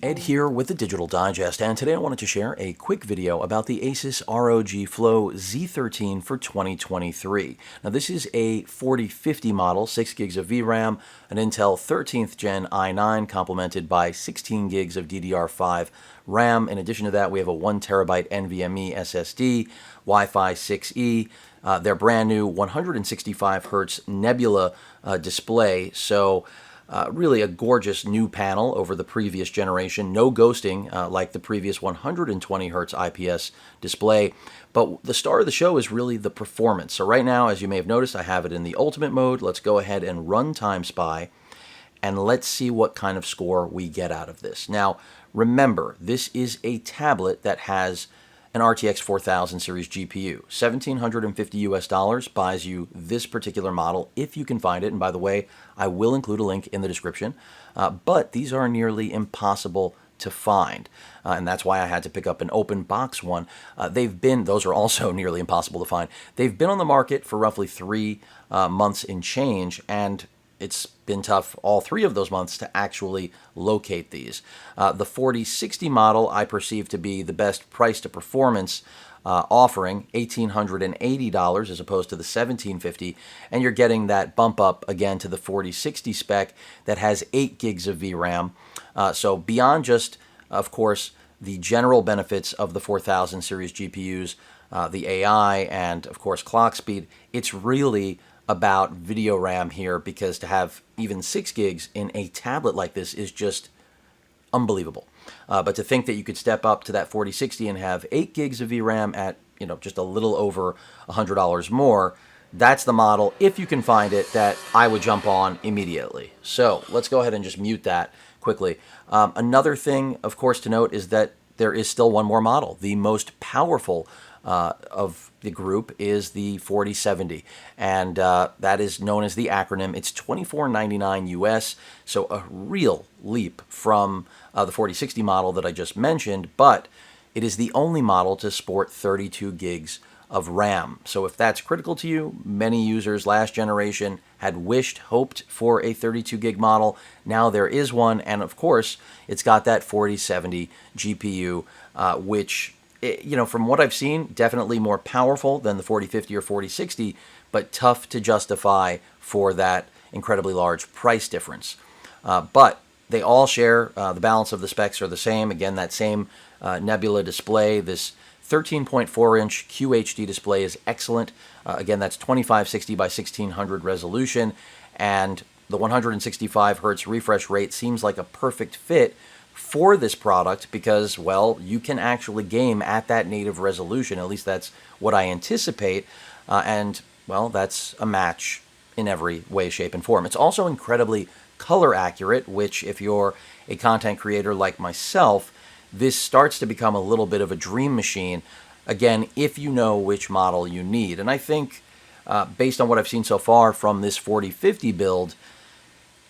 Ed here with the Digital Digest, and today I wanted to share a quick video about the Asus ROG Flow Z13 for 2023. Now this is a 4050 model, 6 gigs of VRAM, an Intel 13th Gen i9 complemented by 16 gigs of DDR5 RAM. In addition to that, we have a 1 terabyte NVMe SSD, Wi-Fi 6E, their brand new 165 Hz Nebula display. So really a gorgeous new panel over the previous generation. No ghosting like the previous 120 Hz IPS display. But the star of the show is really the performance. So right now, as you may have noticed, I have it in the ultimate mode. Let's go ahead and run Time Spy, and let's see what kind of score we get out of this. Now, remember, this is a tablet that has an RTX 4000 series GPU. $1,750 buys you this particular model if you can find it. And by the way, I will include a link in the description. But these are nearly impossible to find. And that's why I had to pick up an open box one. Those are also nearly impossible to find. They've been on the market for roughly 3 months in change, and it's been tough all 3 of those months to actually locate these. The 4060 model I perceive to be the best price to performance offering, $1,880 as opposed to the $1,750, and you're getting that bump up again to the 4060 spec that has 8 gigs of VRAM. So beyond just, of course, the general benefits of the 4000 series GPUs, the AI, and of course clock speed, it's really about video RAM here, because to have even 6 gigs in a tablet like this is just unbelievable. But to think that you could step up to that 4060 and have 8 gigs of VRAM at, just a little over $100 more, that's the model, if you can find it, that I would jump on immediately. So let's go ahead and just mute that quickly. Another thing, of course, to note is that there is still one more model. The most powerful of the group is the 4070, and that is known as the acronym. It's $24.99 US, so a real leap from the 4060 model that I just mentioned, but it is the only model to sport 32 gigs of RAM. So if that's critical to you, many users last generation had hoped for a 32 gig model. Now there is one, and of course, it's got that 4070 GPU, which, from what I've seen, definitely more powerful than the 4050 or 4060, but tough to justify for that incredibly large price difference. But they all share the balance of the specs are the same. Again, that same Nebula display. This 13.4-inch QHD display is excellent. Again, that's 2560 by 1600 resolution, and the 165 Hz refresh rate seems like a perfect fit for this product because, well, you can actually game at that native resolution. At least that's what I anticipate. And, well, that's a match in every way, shape, and form. It's also incredibly color accurate, which, if you're a content creator like myself, this starts to become a little bit of a dream machine, again, if you know which model you need. And I think, based on what I've seen so far from this 4050 build,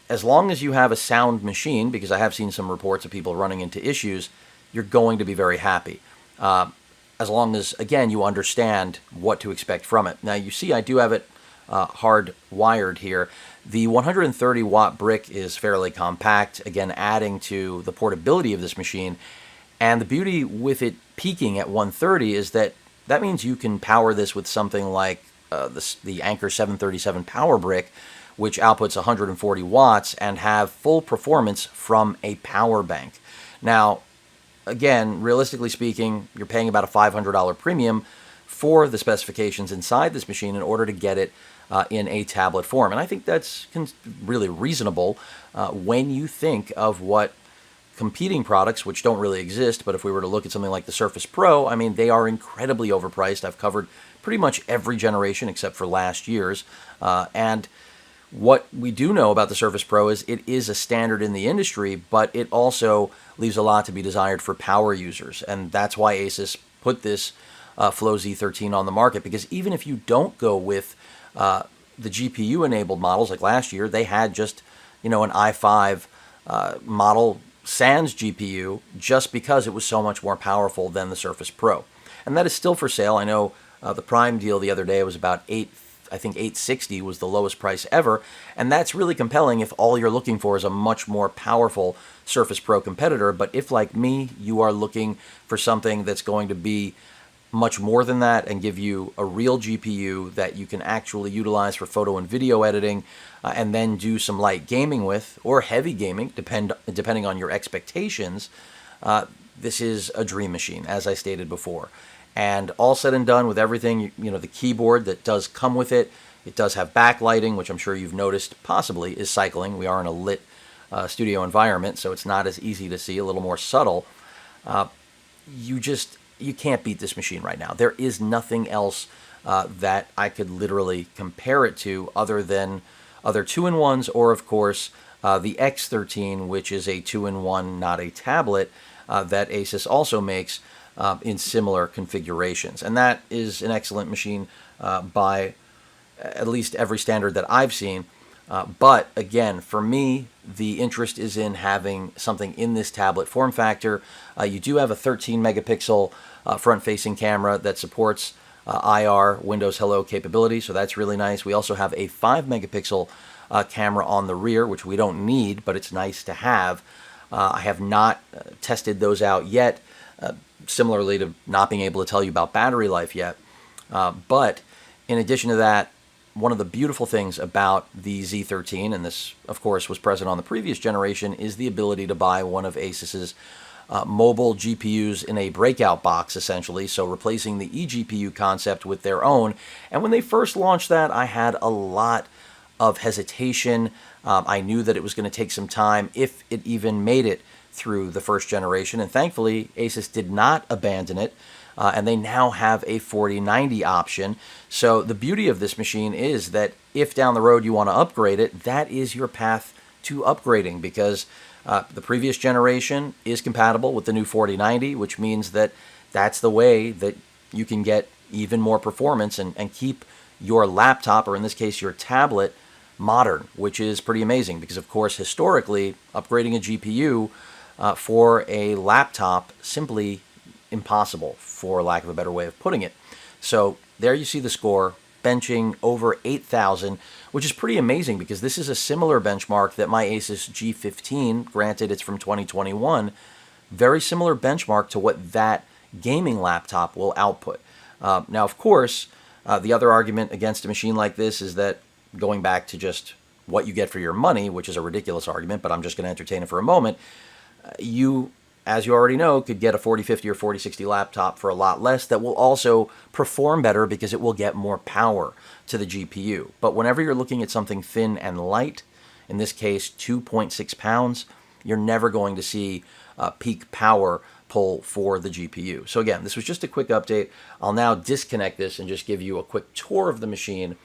as long as you have a sound machine, because I have seen some reports of people running into issues, you're going to be very happy. As long as, again, you understand what to expect from it. Now, you see I do have it hard-wired here. The 130-watt brick is fairly compact, again, adding to the portability of this machine. And the beauty with it peaking at 130 is that means you can power this with something like the Anker 737 power brick, which outputs 140 watts, and have full performance from a power bank. Now, again, realistically speaking, you're paying about a $500 premium for the specifications inside this machine in order to get it in a tablet form. And I think that's really reasonable when you think of what competing products, which don't really exist, but if we were to look at something like the Surface Pro, I mean, they are incredibly overpriced. I've covered pretty much every generation except for last year's. And what we do know about the Surface Pro is it is a standard in the industry, but it also leaves a lot to be desired for power users. And that's why Asus put this Flow Z13 on the market, because even if you don't go with the GPU-enabled models like last year, they had just, an i5 model sans GPU just because it was so much more powerful than the Surface Pro. And that is still for sale. I know the Prime deal the other day was about I think $860 was the lowest price ever, and that's really compelling if all you're looking for is a much more powerful Surface Pro competitor. But if, like me, you are looking for something that's going to be much more than that and give you a real GPU that you can actually utilize for photo and video editing, and then do some light gaming with, or heavy gaming, depending on your expectations, this is a dream machine, as I stated before. And all said and done, with everything, you know, the keyboard that does come with it, it does have backlighting, which I'm sure you've noticed possibly is cycling. We are in a lit studio environment, so it's not as easy to see, a little more subtle. You can't beat this machine right now. There is nothing else that I could literally compare it to other than other 2-in-1s, or of course the X13, which is a 2-in-1, not a tablet, that Asus also makes in similar configurations. And that is an excellent machine by at least every standard that I've seen. But again, for me, the interest is in having something in this tablet form factor. You do have a 13 megapixel front-facing camera that supports IR, Windows Hello capability, so that's really nice. We also have a 5 megapixel camera on the rear, which we don't need, but it's nice to have. I have not tested those out yet, similarly to not being able to tell you about battery life yet. But in addition to that, one of the beautiful things about the Z13, and this, of course, was present on the previous generation, is the ability to buy one of Asus's mobile GPUs in a breakout box, essentially, so replacing the eGPU concept with their own. And when they first launched that, I had a lot of hesitation. I knew that it was going to take some time, if it even made it through the first generation, and thankfully Asus did not abandon it, and they now have a 4090 option. So the beauty of this machine is that if down the road you want to upgrade it, that is your path to upgrading, because the previous generation is compatible with the new 4090, which means that that's the way that you can get even more performance and keep your laptop, or in this case your tablet, modern, which is pretty amazing, because of course historically upgrading a GPU for a laptop simply impossible, for lack of a better way of putting it. So there you see the score, benching over 8,000, which is pretty amazing, because this is a similar benchmark that my Asus G15, granted it's from 2021, very similar benchmark to what that gaming laptop will output. Now, of course, the other argument against a machine like this is that, going back to just what you get for your money, which is a ridiculous argument, but I'm just going to entertain it for a moment, you, as you already know, could get a 4050 or 4060 laptop for a lot less that will also perform better because it will get more power to the GPU. But whenever you're looking at something thin and light, in this case 2.6 pounds, you're never going to see peak power pull for the GPU. So again, this was just a quick update. I'll now disconnect this and just give you a quick tour of the machine.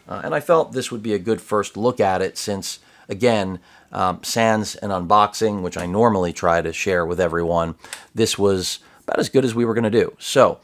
And I felt this would be a good first look at it, since, again, sans an unboxing, which I normally try to share with everyone, this was about as good as we were going to do. So,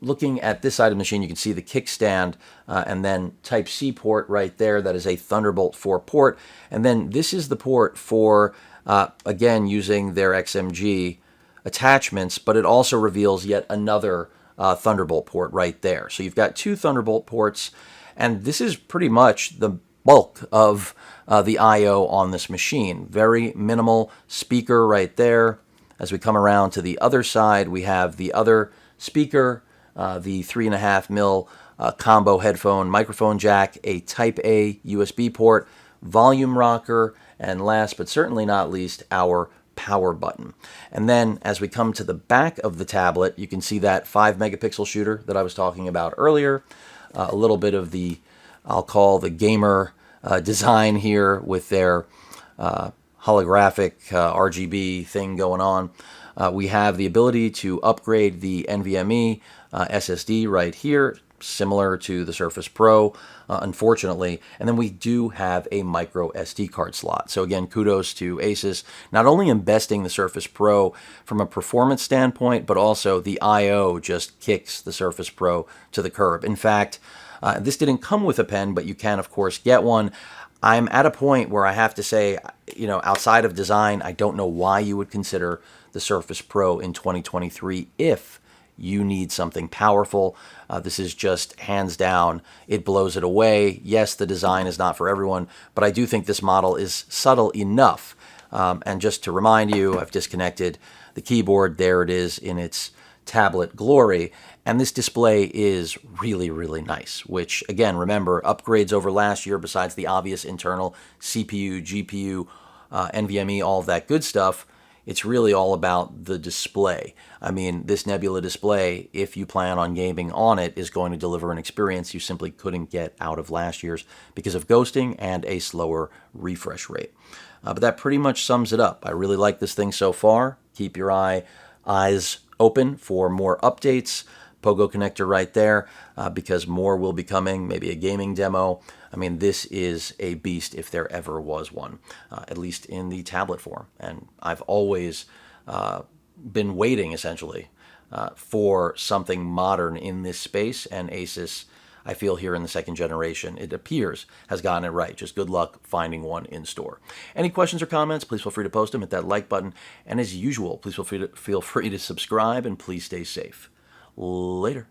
looking at this side of the machine, you can see the kickstand, and then Type-C port right there. That is a Thunderbolt 4 port. And then this is the port for, again, using their XMG attachments, but it also reveals yet another Thunderbolt port right there. So you've got two Thunderbolt ports, and this is pretty much the bulk of the I/O on this machine. Very minimal speaker right there. As we come around to the other side, we have the other speaker, the 3.5mm combo headphone microphone jack, a Type-A USB port, volume rocker, and last but certainly not least, our power button. And then as we come to the back of the tablet, you can see that 5 megapixel shooter that I was talking about earlier. A little bit of the, I'll call the gamer design here with their holographic RGB thing going on. We have the ability to upgrade the NVMe SSD right here, similar to the Surface Pro, unfortunately. And then we do have a micro SD card slot. So again, kudos to Asus, not only investing the Surface Pro from a performance standpoint, but also the I/O just kicks the Surface Pro to the curb. In fact, this didn't come with a pen, but you can, of course, get one. I'm at a point where I have to say, you know, outside of design, I don't know why you would consider the Surface Pro in 2023 if you need something powerful. This is just hands down, it blows it away. Yes, the design is not for everyone, but I do think this model is subtle enough. And just to remind you, I've disconnected the keyboard. There it is in its tablet glory. And this display is really, really nice, which, again, remember, upgrades over last year besides the obvious internal CPU, GPU, NVMe, all of that good stuff. It's really all about the display. I mean, this Nebula display, if you plan on gaming on it, is going to deliver an experience you simply couldn't get out of last year's because of ghosting and a slower refresh rate. But that pretty much sums it up. I really like this thing so far. Keep your eyes open for more updates. Pogo connector right there, because more will be coming, maybe a gaming demo. I mean, this is a beast if there ever was one, at least in the tablet form. And I've always been waiting, essentially, for something modern in this space, and Asus, I feel here in the second generation, it appears, has gotten it right. Just good luck finding one in store. Any questions or comments, please feel free to post them. Hit that like button. And as usual, please feel free to subscribe, and please stay safe. Later.